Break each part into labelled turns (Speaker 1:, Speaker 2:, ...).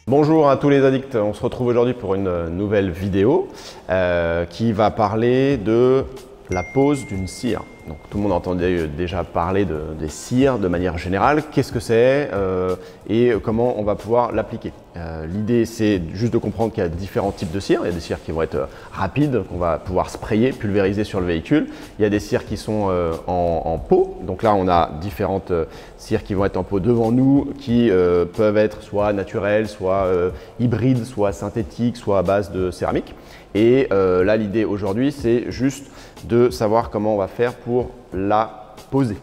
Speaker 1: Bonjour à tous les addicts, on se retrouve aujourd'hui pour une nouvelle vidéo qui va parler de la pose d'une cire. Donc, tout le monde entendait déjà parler des cires de manière générale. Qu'est-ce que c'est et comment on va pouvoir l'appliquer. L'idée, c'est juste de comprendre qu'il y a différents types de cires. Il y a des cires qui vont être rapides, qu'on va pouvoir sprayer, pulvériser sur le véhicule. Il y a des cires qui sont en pot. Donc là, on a différentes cires qui vont être en pot devant nous, qui peuvent être soit naturelles, soit hybrides, soit synthétiques, soit à base de céramique. Et là, l'idée aujourd'hui, c'est juste de savoir comment on va faire pour la poser.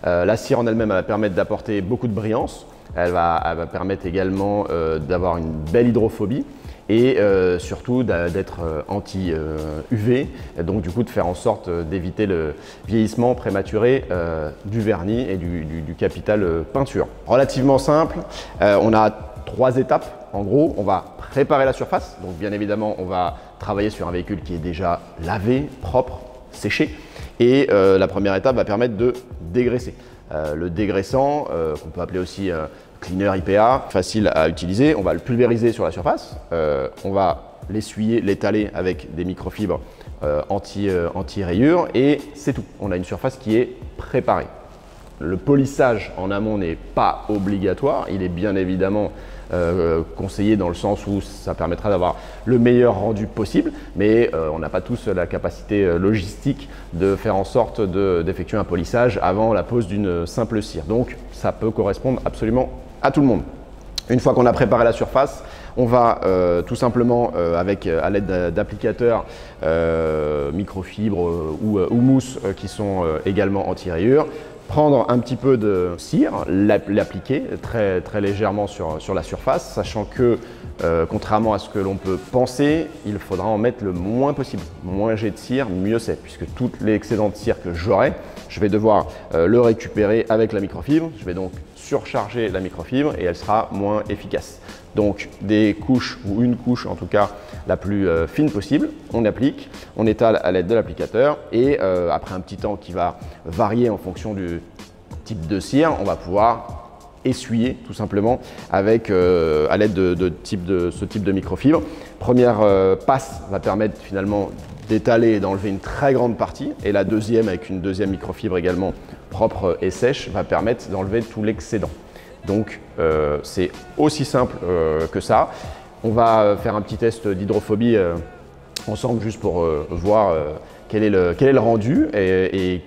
Speaker 1: La cire en elle-même, elle va permettre d'apporter beaucoup de brillance. Elle va permettre également d'avoir une belle hydrophobie et surtout d'être anti-UV, donc du coup de faire en sorte d'éviter le vieillissement prématuré du vernis et du capital peinture. Relativement simple, on a 3 étapes. En gros, on va préparer la surface, donc bien évidemment on va travailler sur un véhicule qui est déjà lavé, propre, séché, et la première étape va permettre de dégraisser. Le dégraissant, qu'on peut appeler aussi cleaner IPA, facile à utiliser, on va le pulvériser sur la surface, on va l'essuyer, l'étaler avec des microfibres anti-rayures et c'est tout. On a une surface qui est préparée. Le polissage en amont n'est pas obligatoire, il est bien évidemment conseillé dans le sens où ça permettra d'avoir le meilleur rendu possible, mais on n'a pas tous la capacité logistique de faire en sorte d'effectuer un polissage avant la pose d'une simple cire. Donc ça peut correspondre absolument à tout le monde. Une fois qu'on a préparé la surface, on va tout simplement, à l'aide d'applicateurs microfibres ou mousse qui sont également anti-rayures, prendre un petit peu de cire, l'appliquer très légèrement sur la surface, sachant que contrairement à ce que l'on peut penser, il faudra en mettre le moins possible. Moins j'ai de cire, mieux c'est, puisque tout l'excédent de cire que j'aurai, je vais devoir le récupérer avec la microfibre. Je vais donc surcharger la microfibre et elle sera moins efficace. Donc des couches ou une couche en tout cas la plus fine possible, on applique, on étale à l'aide de l'applicateur et après un petit temps qui va varier en fonction du type de cire, on va pouvoir essuyer tout simplement avec à l'aide de ce type de microfibre. Première passe va permettre finalement d'étaler et d'enlever une très grande partie et la deuxième avec une deuxième microfibre également propre et sèche va permettre d'enlever tout l'excédent. Donc c'est aussi simple que ça. On va faire un petit test d'hydrophobie ensemble juste pour voir quel est le rendu et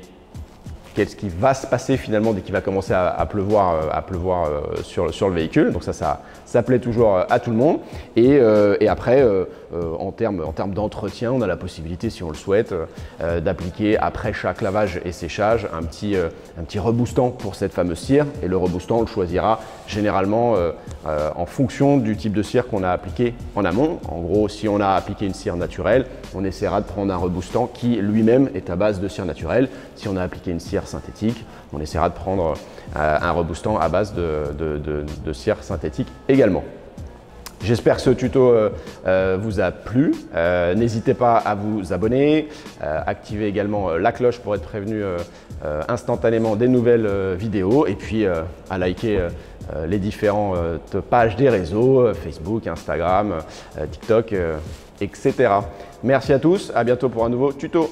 Speaker 1: qu'est-ce qui va se passer finalement dès qu'il va commencer à pleuvoir sur le véhicule. Donc ça plaît toujours à tout le monde. Et après, en termes d'entretien, on a la possibilité, si on le souhaite, d'appliquer après chaque lavage et séchage un petit reboostant pour cette fameuse cire. Et le reboostant, on le choisira généralement en fonction du type de cire qu'on a appliqué en amont. En gros, si on a appliqué une cire naturelle, on essaiera de prendre un reboostant qui lui-même est à base de cire naturelle. Si on a appliqué une cire synthétique, on essaiera de prendre un reboostant à base de cire synthétique également. J'espère que ce tuto vous a plu. N'hésitez pas à vous abonner, activez également la cloche pour être prévenu instantanément des nouvelles vidéos et puis à liker les différentes pages des réseaux, Facebook, Instagram, TikTok, etc. Merci à tous, à bientôt pour un nouveau tuto.